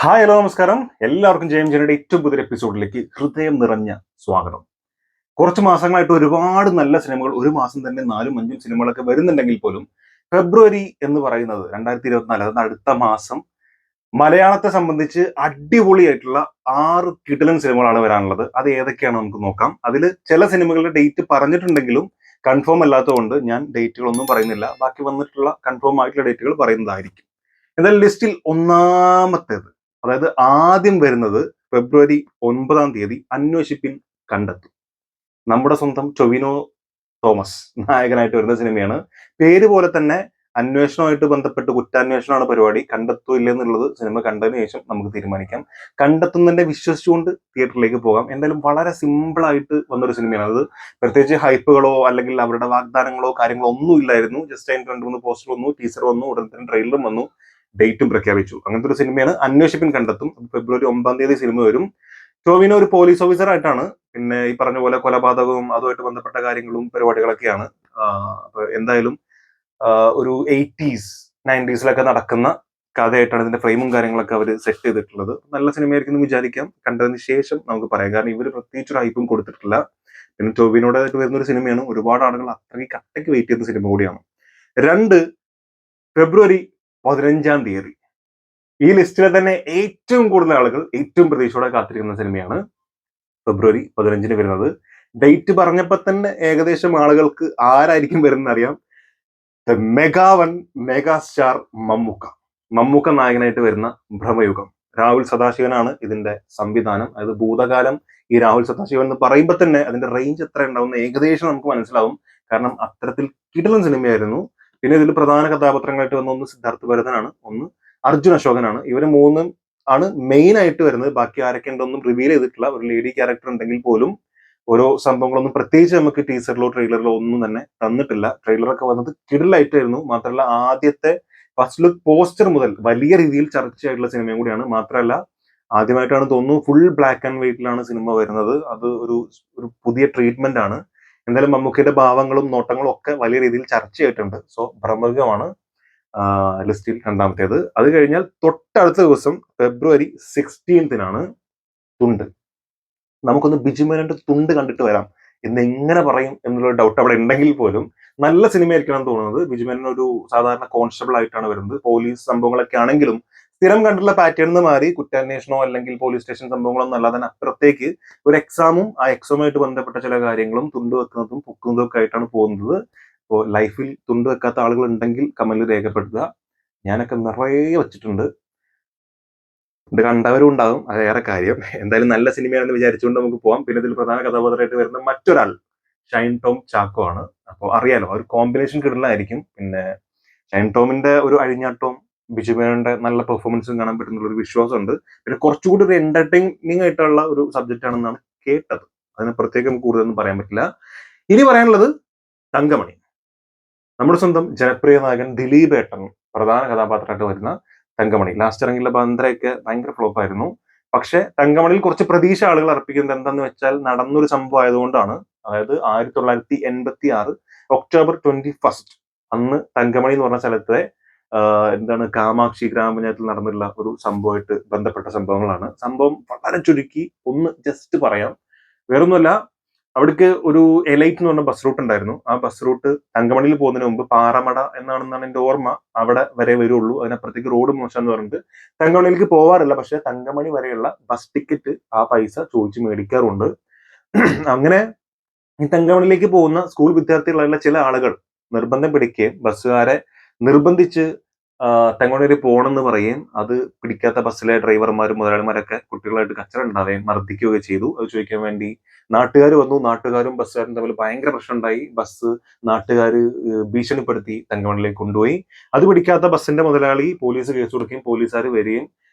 Hello നമസ്കാരം. എല്ലാവർക്കും ജെയിം ജനയുടെ ഏറ്റവും പുതിയ എപ്പിസോഡിലേക്ക് ഹൃദയം നിറഞ്ഞ സ്വാഗതം. കുറച്ച് മാസങ്ങളായിട്ട് ഒരുപാട് നല്ല സിനിമകൾ ഒരു മാസം തന്നെ 4ഉം 5ഉം സിനിമകളൊക്കെ വരുന്നുണ്ടെങ്കിൽ പോലും ഫെബ്രുവരി എന്ന് പറയുന്നത് 2024, അതായത് അടുത്ത മാസം മലയാളത്തെ സംബന്ധിച്ച് അടിപൊളിയായിട്ടുള്ള 6 കിടിലൻ സിനിമകളാണ് വരാനുള്ളത്. അത് ഏതൊക്കെയാണ് നമുക്ക് നോക്കാം. അതിൽ ചില സിനിമകളുടെ ഡേറ്റ് പറഞ്ഞിട്ടുണ്ടെങ്കിലും കൺഫേം അല്ലാത്തതുകൊണ്ട് ഞാൻ ഡേറ്റുകളൊന്നും പറയുന്നില്ല. ബാക്കി വന്നിട്ടുള്ള കൺഫേം ആയിട്ടുള്ള ഡേറ്റുകൾ പറയുന്നതായിരിക്കും. എന്നാൽ ലിസ്റ്റിൽ ഒന്നാമത്തേത്, അതായത് ആദ്യം വരുന്നത് ഫെബ്രുവരി 9-ാം തീയതി അന്വേഷിപ്പിൻ കണ്ടെത്തും. നമ്മുടെ സ്വന്തം ടൊവിനോ തോമസ് നായകനായിട്ട് വരുന്ന സിനിമയാണ്. പേര് പോലെ തന്നെ അന്വേഷണവുമായിട്ട് ബന്ധപ്പെട്ട് കുറ്റാന്വേഷണമാണ് പരിപാടി. കണ്ടെത്തൂ ഇല്ലെന്നുള്ളത് സിനിമ കണ്ടതിന് ശേഷം നമുക്ക് തീരുമാനിക്കാം. കണ്ടെത്തുന്നതിനെ വിശ്വസിച്ചുകൊണ്ട് തിയേറ്ററിലേക്ക് പോകാം. എന്തായാലും വളരെ സിമ്പിൾ ആയിട്ട് വന്നൊരു സിനിമയാണ്. അത് പ്രത്യേകിച്ച് ഹൈപ്പുകളോ അല്ലെങ്കിൽ അവരുടെ വാഗ്ദാനങ്ങളോ കാര്യങ്ങളോ ഒന്നും ഇല്ലായിരുന്നു. ജസ്റ്റ് അതിന് 2-3 പോസ്റ്റർ വന്നു, ടീസർ വന്നു, ഉടൻ തന്നെ ട്രെയിലറും വന്നു, ഡേറ്റും പ്രഖ്യാപിച്ചു. അങ്ങനത്തെ ഒരു സിനിമയാണ് അന്വേഷിപ്പിൻ കണ്ടെത്തും. ഫെബ്രുവരി 9-ാം തീയതി സിനിമ വരും. ടോവിനോ ഒരു പോലീസ് ഓഫീസർ ആയിട്ടാണ്. പിന്നെ ഈ പറഞ്ഞ പോലെ കൊലപാതകവും അതുമായിട്ട് ബന്ധപ്പെട്ട കാര്യങ്ങളും പരിപാടികളൊക്കെയാണ്. അപ്പൊ എന്തായാലും ഒരു 80s 90s നടക്കുന്ന കഥയായിട്ടാണ് ഇതിന്റെ ഫ്രെയിമും കാര്യങ്ങളൊക്കെ അവർ സെറ്റ് ചെയ്തിട്ടുള്ളത്. നല്ല സിനിമയായിരിക്കും എന്ന് വിചാരിക്കാം. കണ്ടതിന് ശേഷം നമുക്ക് പറയാം. കാരണം ഇവർ പ്രത്യേകിച്ച് ഒരു ഹൈപ്പും കൊടുത്തിട്ടില്ല. പിന്നെ ടോവിനോടായിട്ട് വരുന്ന ഒരു സിനിമയാണ്. ഒരുപാട് ആളുകൾ അത്രയ്ക്ക് കട്ടയ്ക്ക് വെയിറ്റ് ചെയ്യുന്ന സിനിമ കൂടിയാണ്. 2, ഫെബ്രുവരി 15-ാം തീയതി ഈ ലിസ്റ്റിലെ തന്നെ ഏറ്റവും കൂടുതൽ ആളുകൾ ഏറ്റവും പ്രതീക്ഷയോടെ കാത്തിരിക്കുന്ന സിനിമയാണ് ഫെബ്രുവരി 15-ന് വരുന്നത്. ഡേറ്റ് പറഞ്ഞപ്പോൾ തന്നെ ഏകദേശം ആളുകൾക്ക് ആരായിരിക്കും വരുന്നത് അറിയാം. ദ മെഗാ സ്റ്റാർ മമ്മൂക്ക നായകനായിട്ട് വരുന്ന ഭ്രമയുഗം. രാഹുൽ സദാശിവനാണ് ഇതിന്റെ സംവിധാനം. അതായത് ഭൂതകാലം ഈ രാഹുൽ സദാശിവൻ എന്ന് പറയുമ്പോൾ തന്നെ അതിന്റെ റേഞ്ച് എത്ര ഉണ്ടാവുന്ന ഏകദേശം നമുക്ക് മനസ്സിലാവും. കാരണം അത്തരത്തിൽ കിടിലൻ സിനിമയായിരുന്നു. പിന്നെ ഇതിൽ പ്രധാന കഥാപാത്രങ്ങളായിട്ട് വന്ന ഒന്ന് സിദ്ധാർത്ഥ് ഭരതനാണ്, ഒന്ന് അർജുൻ അശോകനാണ്. ഇവര് മൂന്നും ആണ് മെയിൻ ആയിട്ട് വരുന്നത്. ബാക്കി ആരൊക്കെ ഉണ്ടൊന്നും റിവീൽ ചെയ്തിട്ടില്ല. ഒരു ലേഡി ക്യാരക്ടർ ഉണ്ടെങ്കിൽ പോലും ഓരോ സംഭവങ്ങളൊന്നും പ്രത്യേകിച്ച് നമുക്ക് ടീസറിലോ ട്രെയിലറിലോ ഒന്നും തന്നെ തന്നിട്ടില്ല. ട്രെയിലറൊക്കെ വന്നത് കിടിലായിട്ടായിരുന്നു. മാത്രമല്ല ആദ്യത്തെ ഫസ്റ്റ് ലുക്ക് പോസ്റ്റർ മുതൽ വലിയ രീതിയിൽ ചർച്ചയായിട്ടുള്ള സിനിമയും കൂടിയാണ്. മാത്രമല്ല ആദ്യമായിട്ടാണ് തോന്നുന്നു ഫുൾ ബ്ലാക്ക് ആൻഡ് വൈറ്റിലാണ് സിനിമ വരുന്നത്. അത് ഒരു പുതിയ ട്രീറ്റ്മെന്റ് ആണ്. എന്തായാലും മമ്മൂക്കയുടെ ഭാവങ്ങളും നോട്ടങ്ങളും ഒക്കെ വലിയ രീതിയിൽ ചർച്ചയായിട്ടുണ്ട്. സോ ഭ്രമയുഗമാണ് ലിസ്റ്റിൽ രണ്ടാമത്തേത്. അത് കഴിഞ്ഞാൽ തൊട്ടടുത്ത ദിവസം ഫെബ്രുവരി 16-നാണ് തുണ്ട്. നമുക്കൊന്ന് ബിജുമേനോന്റെ തുണ്ട് കണ്ടിട്ട് വരാം എന്ന് എങ്ങനെ പറയും എന്നുള്ള ഡൗട്ട് അവിടെ ഉണ്ടെങ്കിൽ പോലും നല്ല സിനിമയായിരിക്കണം തോന്നുന്നത്. ബിജുമേനൻ ഒരു സാധാരണ കോൺസ്റ്റബിൾ ആയിട്ടാണ് വരുന്നത്. പോലീസ് സംഭവങ്ങളൊക്കെ ആണെങ്കിലും സ്ഥിരം കണ്ടുള്ള പാറ്റേൺ മാറി കുറ്റാന്വേഷണമോ അല്ലെങ്കിൽ പോലീസ് സ്റ്റേഷൻ സംഭവങ്ങളൊന്നും അല്ലാതെ അപ്പുറത്തേക്ക് ഒരു എക്സാമും ആ എക്സാമുമായിട്ട് ബന്ധപ്പെട്ട ചില കാര്യങ്ങളും തുണ്ട് വെക്കുന്നതും പൊക്കുന്നതും ഒക്കെ ആയിട്ടാണ് പോകുന്നത്. ഇപ്പോൾ ലൈഫിൽ തുണ്ട് വെക്കാത്ത ആളുകൾ ഉണ്ടെങ്കിൽ കമന്റിൽ രേഖപ്പെടുത്തുക. ഞാനൊക്കെ നിറയെ വെച്ചിട്ടുണ്ട്. ഇത് കണ്ടവരും ഉണ്ടാകും, അത് ഏറെ കാര്യം. എന്തായാലും നല്ല സിനിമയാണെന്ന് വിചാരിച്ചുകൊണ്ട് നമുക്ക് പോവാം. പിന്നെ ഇതിൽ പ്രധാന കഥാപാത്രമായിട്ട് വരുന്ന മറ്റൊരാൾ ഷൈൻ ടോം ചാക്കോ ആണ്. അപ്പോൾ അറിയാലോ, ഒരു കോമ്പിനേഷൻ കിടലായിരിക്കും. പിന്നെ ഷൈൻ ടോമിന്റെ ഒരു അഴിഞ്ഞാട്ടവും ബിജുമേനോന്റെ നല്ല പെർഫോമൻസും കാണാൻ പറ്റുന്ന ഒരു വിശ്വാസമുണ്ട്. പിന്നെ കുറച്ചുകൂടി ഒരു എന്റർടൈനിങ് ആയിട്ടുള്ള ഒരു സബ്ജക്റ്റ് ആണെന്നാണ് കേട്ടത്. അതിനെ പ്രത്യേകം നമുക്ക് കൂടുതലൊന്നും പറയാൻ പറ്റില്ല. ഇനി പറയാനുള്ളത് തങ്കമണി. നമ്മുടെ സ്വന്തം ജനപ്രിയ നായകൻ ദിലീപ് ഏട്ടൻ പ്രധാന കഥാപാത്രമായിട്ട് വരുന്ന തങ്കമണി. ലാസ്റ്റ് ഇറങ്ങിയുള്ള ബന്ദ്രയൊക്കെ ഭയങ്കര ഫ്ലോപ്പ് ആയിരുന്നു. പക്ഷെ തങ്കമണിയിൽ കുറച്ച് പ്രതീക്ഷ ആളുകൾ അർപ്പിക്കുന്നത് എന്താന്ന് വെച്ചാൽ നടന്നൊരു സംഭവം ആയതുകൊണ്ടാണ്. അതായത് 1986 ഒക്ടോബർ 21 അന്ന് തങ്കമണി എന്ന് പറഞ്ഞ സ്ഥലത്തെ കാമാക്ഷി ഗ്രാമപഞ്ചായത്തിൽ നടന്നിട്ടുള്ള ഒരു സംഭവമായിട്ട് ബന്ധപ്പെട്ട സംഭവങ്ങളാണ്. സംഭവം വളരെ ചുരുക്കി ഒന്ന് ജസ്റ്റ് പറയാം. വേറൊന്നുമല്ല, അവിടേക്ക് ഒരു എലൈറ്റ് എന്ന് പറഞ്ഞ ബസ് റൂട്ട് ഉണ്ടായിരുന്നു. ആ ബസ് റൂട്ട് തങ്കമണിയിൽ പോകുന്നതിന് മുമ്പ് പാറമട എന്നാണെന്നാണ് എന്റെ ഓർമ്മ, അവിടെ വരെ വരുള്ളൂ. അതിനപ്പുറത്തേക്ക് റോഡ് മോശം എന്ന് പറഞ്ഞിട്ട് തങ്കമണിയിലേക്ക് പോവാറില്ല. പക്ഷെ തങ്കമണി വരെയുള്ള ബസ് ടിക്കറ്റ് ആ പൈസ ചോദിച്ച് മേടിക്കാറുണ്ട്. അങ്ങനെ ഈ തങ്കമണിയിലേക്ക് പോകുന്ന സ്കൂൾ വിദ്യാർത്ഥികളായുള്ള ചില ആളുകൾ നിർബന്ധം പിടിക്കുകയും ബസ്സുകാരെ നിർബന്ധിച്ച് തങ്കമണിയിൽ പോകണമെന്ന് പറയുകയും അത് പിടിക്കാത്ത ബസ്സിലെ ഡ്രൈവർമാരും മുതലാളിമാരൊക്കെ കുട്ടികളായിട്ട് കച്ചറ ഉണ്ടാവുകയും മർദ്ദിക്കുകയൊക്കെ ചെയ്തു. അത് ചോദിക്കാൻ വേണ്ടി നാട്ടുകാർ വന്നു. നാട്ടുകാരും ബസ്സുകാരും തമ്മിൽ ഭയങ്കര പ്രശ്നം ഉണ്ടായി. ബസ് നാട്ടുകാർ ഭീഷണിപ്പെടുത്തി തങ്കമണിയിലേക്ക് കൊണ്ടുപോയി. അത് പിടിക്കാത്ത ബസ്സിന്റെ മുതലാളി പോലീസ് കേസ് കൊടുക്കുകയും പോലീസുകാർ വരികയും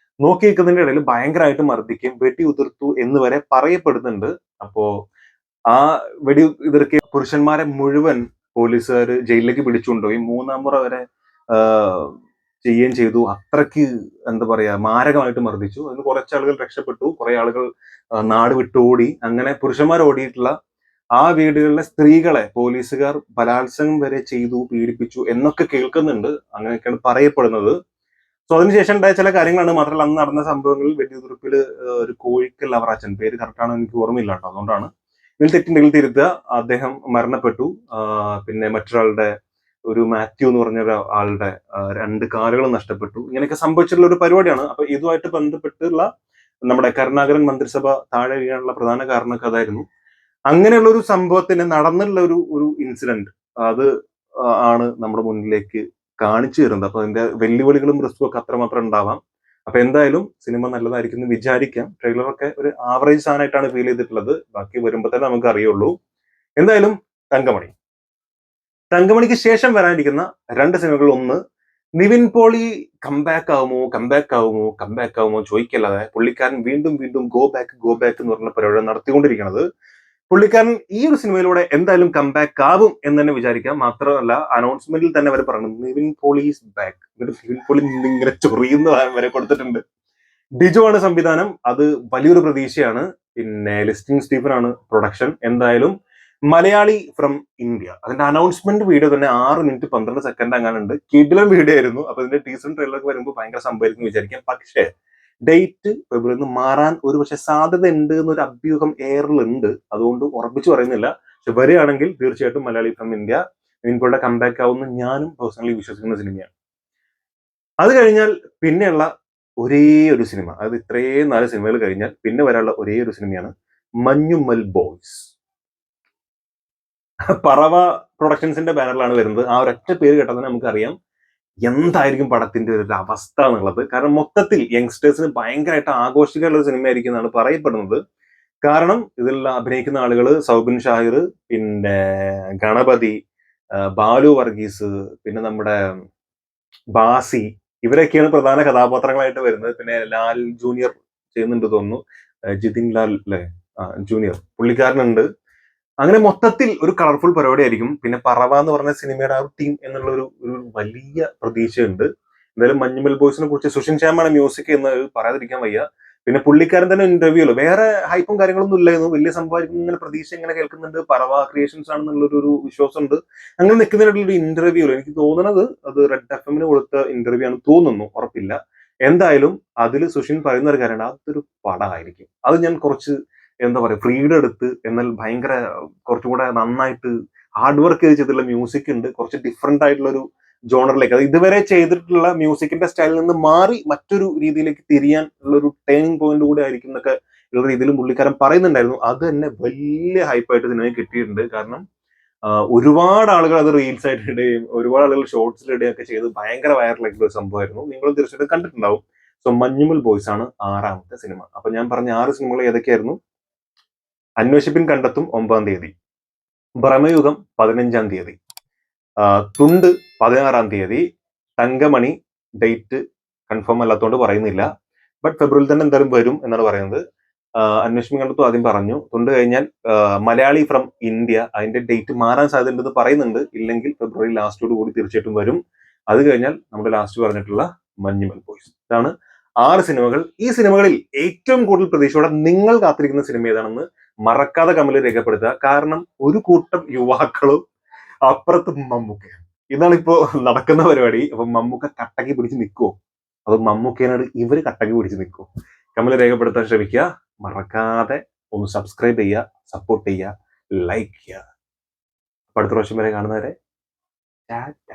നോക്കി നിൽക്കുന്നതിന്റെ ഇടയിൽ ഭയങ്കരമായിട്ട് മർദ്ദിക്കുകയും വെടി ഉതിർത്തു എന്ന് വരെ പറയപ്പെടുന്നുണ്ട്. അപ്പോ ആ വെടി ഉതിർക്കിയ പുരുഷന്മാരെ മുഴുവൻ പോലീസുകാർ ജയിലിലേക്ക് പിടിച്ചുകൊണ്ടുപോയി. 3-ാം മുറ വരെ ചെയ്യുകയും ചെയ്തു. അത്രയ്ക്ക് എന്താ പറയാ, മാരകമായിട്ട് മർദ്ദിച്ചു. അതിന് കുറച്ച് ആളുകൾ രക്ഷപ്പെട്ടു, കുറെ ആളുകൾ നാട് വിട്ടോടി. അങ്ങനെ പുരുഷന്മാർ ഓടിയിട്ടുള്ള ആ വീടുകളിലെ സ്ത്രീകളെ പോലീസുകാർ ബലാത്സംഗം വരെ ചെയ്തു, പീഡിപ്പിച്ചു എന്നൊക്കെ കേൾക്കുന്നുണ്ട്. അങ്ങനെയൊക്കെയാണ് പറയപ്പെടുന്നത്. സോ അതിനുശേഷം ഉണ്ടായ ചില കാര്യങ്ങളാണ്. മാത്രമല്ല അന്ന് നടന്ന സംഭവങ്ങളിൽ വെടിയുതിർപ്പിൽ ഒരു കോഴിക്കൽ അവറാച്ചൻ, പേര് കറക്റ്റാണ് എനിക്ക് ഓർമ്മയില്ല കേട്ടോ, അതുകൊണ്ടാണ്. ഇതിൽ തെറ്റുണ്ടെങ്കിൽ തിരുത്തുക. അദ്ദേഹം മരണപ്പെട്ടു. പിന്നെ മറ്റൊരാളുടെ, ഒരു മാത്യു എന്ന് പറഞ്ഞ ആളുടെ 2 കാലുകളും നഷ്ടപ്പെട്ടു. ഇങ്ങനെയൊക്കെ സംഭവിച്ചിട്ടുള്ള ഒരു പരിപാടിയാണ്. അപ്പൊ ഇതുമായിട്ട് ബന്ധപ്പെട്ടുള്ള നമ്മുടെ കരുണാകരൻ മന്ത്രിസഭ താഴെ വീഴാനുള്ള പ്രധാന കാരണമൊക്കെ അതായിരുന്നു. അങ്ങനെയുള്ള ഒരു സംഭവത്തിന് നടന്നുള്ള ഒരു ഇൻസിഡന്റ്, അത് ആണ് നമ്മുടെ മുന്നിലേക്ക് കാണിച്ചു തരുന്നത്. അപ്പൊ അതിന്റെ വെല്ലുവിളികളും റിസ്കും ഒക്കെ അത്രമാത്രം ഉണ്ടാവാം. അപ്പൊ എന്തായാലും സിനിമ നല്ലതായിരിക്കും എന്ന് വിചാരിക്കാം. ട്രെയിലറൊക്കെ ഒരു ആവറേജ് സാധനമായിട്ടാണ് ഫീൽ ചെയ്തിട്ടുള്ളത്. ബാക്കി വരുമ്പോൾ തന്നെ നമുക്ക് അറിയുള്ളൂ. എന്തായാലും തങ്കമണി, തങ്കമണിക്ക് ശേഷം വരാനിരിക്കുന്ന 2 സിനിമകൾ, ഒന്ന് നിവിൻ പോളി കംബാക്ക് ആവുമോ ചോദിക്കല്ലാതെ പുള്ളിക്കാരൻ വീണ്ടും വീണ്ടും ഗോ ബാക്ക് എന്ന് പറഞ്ഞ പരിപാടി നടത്തിക്കൊണ്ടിരിക്കുന്നത്. പുള്ളിക്കാരൻ ഈ ഒരു സിനിമയിലൂടെ എന്തായാലും കംബാക്ക് ആവും എന്ന് തന്നെ വിചാരിക്കാം. മാത്രമല്ല അനൗൺസ്മെന്റിൽ തന്നെ അവർ പറഞ്ഞു നിവിൻ പോളി ഈസ് ബാക്ക്. നിവിൻ പോളി ഇങ്ങനെ ചൊറിയുന്ന വരെ കൊടുത്തിട്ടുണ്ട്. ഡിജോ ആണ് സംവിധാനം. അത് വലിയൊരു പ്രതീക്ഷയാണ്. പിന്നെ ലിസ്റ്റിൻ സ്റ്റീഫൻ ആണ് പ്രൊഡക്ഷൻ. എന്തായാലും മലയാളി ഫ്രം ഇന്ത്യ, അതിന്റെ അനൗൺസ്മെന്റ് വീഡിയോ തന്നെ 6 മിനിറ്റ് 12 സെക്കൻഡ് അങ്ങാനുണ്ട്. കിടിലൻ വീഡിയോ ആയിരുന്നു. അപ്പൊ ഇതിന്റെ ടീസറും ട്രെയിലറൊക്കെ വരുമ്പോൾ ഭയങ്കര സംഭവിക്കും വിചാരിക്കാം. പക്ഷേ ഡേറ്റ് ഫെബ്രുവരിയിൽ മാറാൻ ഒരു പക്ഷെ സാധ്യത ഉണ്ട് എന്നൊരു അഭ്യൂഹം എയറിലുണ്ട്. അതുകൊണ്ട് ഉറപ്പിച്ചു പറയുന്നില്ല. പക്ഷെ വരികയാണെങ്കിൽ തീർച്ചയായിട്ടും മലയാളി ഫ്രം ഇന്ത്യ നിവിൻപോളിയുടെ കംബാക്ക് ആവുമെന്ന് ഞാനും പേഴ്സണലി വിശ്വസിക്കുന്ന സിനിമയാണ്. അത് കഴിഞ്ഞാൽ പിന്നെയുള്ള ഒരേ ഒരു സിനിമ, അത് ഇത്രയും 4 സിനിമകൾ കഴിഞ്ഞാൽ പിന്നെ വരാനുള്ള ഒരേ ഒരു സിനിമയാണ് മഞ്ഞുമ്മൽ ബോയ്സ്. പറവ പ്രൊഡക്ഷൻസിന്റെ ബാനറിലാണ് വരുന്നത്. ആ ഒരൊറ്റ പേര് കേട്ടാൽ തന്നെ നമുക്കറിയാം എന്തായിരിക്കും പടത്തിന്റെ ഒരു അവസ്ഥ എന്നുള്ളത്. കാരണം മൊത്തത്തിൽ യങ്സ്റ്റേഴ്സിന് ഭയങ്കരമായിട്ട് ആഘോഷിക്കാനുള്ള ഒരു സിനിമയായിരിക്കും എന്നാണ് പറയപ്പെടുന്നത്. കാരണം ഇതിൽ അഭിനയിക്കുന്ന ആളുകൾ സൗബിൻ ഷാഹിർ, പിന്നെ ഗണപതി, ബാലു വർഗീസ്, പിന്നെ നമ്മുടെ ബാസി, ഇവരൊക്കെയാണ് പ്രധാന കഥാപാത്രങ്ങളായിട്ട് വരുന്നത്. പിന്നെ ലാൽ ജൂനിയർ ചെയ്യുന്നുണ്ട് തോന്നുന്നു, ജിതിൻ ലാൽ അല്ലെ, ജൂനിയർ പുള്ളിക്കാരനുണ്ട്. അങ്ങനെ മൊത്തത്തിൽ ഒരു കളർഫുൾ പരിപാടി ആയിരിക്കും. പിന്നെ പറവ എന്ന് പറഞ്ഞ സിനിമയുടെ ആ ടീം എന്നുള്ള ഒരു വലിയ പ്രതീക്ഷയുണ്ട്. എന്തായാലും മഞ്ഞുമൽ ബോയ്സിനെ കുറിച്ച് സുഷിൻ ശ്യാമാണ് മ്യൂസിക് എന്ന് പറയാതിരിക്കാൻ വയ്യ. പിന്നെ പുള്ളിക്കാരൻ തന്നെ ഇന്റർവ്യൂല് വേറെ ഹൈപ്പും കാര്യങ്ങളൊന്നും ഇല്ലായിരുന്നു. വലിയ സംഭവമായിരിക്കും ഇങ്ങനെ പ്രതീക്ഷ ഇങ്ങനെ കേൾക്കുന്നുണ്ട്. പറവ ക്രിയേഷൻസ് ആണെന്നുള്ളൊരു വിശ്വാസമുണ്ട്. അങ്ങനെ നിൽക്കുന്നതിനുള്ള ഒരു ഇന്റർവ്യൂല് എനിക്ക് തോന്നുന്നത് അത് റെഡ് എഫ്എമ്മിന് കൊടുത്ത ഇന്റർവ്യൂ ആണ് തോന്നുന്നു, ഉറപ്പില്ല. എന്തായാലും അതിൽ സുഷിൻ പറയുന്ന ഒരു കാര്യമാണ്, അതൊരു പടമായിരിക്കും. അത് ഞാൻ കുറച്ച് എന്താ പറയുക ഫ്രീഡം എടുത്ത്, എന്നാൽ ഭയങ്കര കുറച്ചുകൂടെ നന്നായിട്ട് ഹാർഡ് വർക്ക് ചെയ്തിട്ടുള്ള മ്യൂസിക് ഉണ്ട്. കുറച്ച് ഡിഫറെന്റ് ആയിട്ടുള്ള ഒരു ജോണറിലേക്ക്, അത് ഇതുവരെ ചെയ്തിട്ടുള്ള മ്യൂസിക്കിന്റെ സ്റ്റൈലിൽ നിന്ന് മാറി മറ്റൊരു രീതിയിലേക്ക് തിരിയാൻ ഉള്ള ഒരു ടേണിംഗ് പോയിന്റ് കൂടെ ആയിരിക്കും എന്നൊക്കെ ഉള്ള രീതിയിലും പുള്ളിക്കാരൻ പറയുന്നുണ്ടായിരുന്നു. അത് തന്നെ വലിയ ഹൈപ്പായിട്ട് സിനിമയിൽ കിട്ടിയിട്ടുണ്ട്. കാരണം ഒരുപാട് ആളുകൾ അത് റീൽസ് ആയിട്ട് ഇടുകയും ഒരുപാട് ആളുകൾ ഷോർട്സിൽ ഇടുകയും ഒക്കെ ചെയ്ത് ഭയങ്കര വൈറലായിട്ടുള്ള ഒരു സംഭവമായിരുന്നു. നിങ്ങൾ തീർച്ചയായിട്ടും കണ്ടിട്ടുണ്ടാവും. സോ മഞ്ഞുമൽ ബോയ്സ് ആണ് 6ാമത്തെ സിനിമ. അപ്പൊ ഞാൻ പറഞ്ഞ 6 സിനിമകൾ ഏതൊക്കെയായിരുന്നു? അന്വേഷിപ്പിൻ കണ്ടെത്തും 9-ാം തീയതി, ഭ്രമയുഗം 15-ാം തീയതി, തുണ്ട് 16-ാം തീയതി, തങ്കമണി ഡേറ്റ് കൺഫേം അല്ലാത്തതുകൊണ്ട് പറയുന്നില്ല, ബട്ട് ഫെബ്രുവരിയിൽ തന്നെ എന്തായാലും വരും എന്നാണ് പറയുന്നത്. അന്വേഷിപ്പിൻ കണ്ടെത്തും ആദ്യം പറഞ്ഞു. തുണ്ട് കഴിഞ്ഞാൽ മലയാളി ഫ്രം ഇന്ത്യ, അതിന്റെ ഡേറ്റ് മാറാൻ സാധ്യതയുണ്ടെന്ന് പറയുന്നുണ്ട്. ഇല്ലെങ്കിൽ ഫെബ്രുവരി ലാസ്റ്റോട് കൂടി തീർച്ചയായിട്ടും വരും. അത് കഴിഞ്ഞാൽ നമ്മുടെ ലാസ്റ്റ് പറഞ്ഞിട്ടുള്ള മഞ്ഞുമൽ ബോയ്സ്. ഇതാണ് 6 സിനിമകൾ. ഈ സിനിമകളിൽ ഏറ്റവും കൂടുതൽ പ്രതീക്ഷയോടെ നിങ്ങൾ കാത്തിരിക്കുന്ന സിനിമ ഏതാണെന്ന് മറക്കാതെ കമന്റിൽ രേഖപ്പെടുത്തുക. കാരണം ഒരു കൂട്ടം യുവാക്കളും അപ്പുറത്ത് മമ്മൂക്കയാണ്. ഇതാണ് ഇപ്പോ നടക്കുന്ന പരിപാടി. അപ്പൊ മമ്മൂക്ക കട്ടക്കി പിടിച്ച് നിൽക്കുവോ, അതോ മമ്മൂക്കേനോട് ഇവര് കട്ടക്കി പിടിച്ച് നിൽക്കുവോ? കമന്റിൽ രേഖപ്പെടുത്താൻ ശ്രമിക്കുക. മറക്കാതെ ഒന്ന് സബ്സ്ക്രൈബ് ചെയ്യുക, സപ്പോർട്ട് ചെയ്യുക, ലൈക്ക് ചെയ്യുക. അടുത്ത പ്രാവശ്യം വരെ കാണുന്നവരെ ടാറ്റ.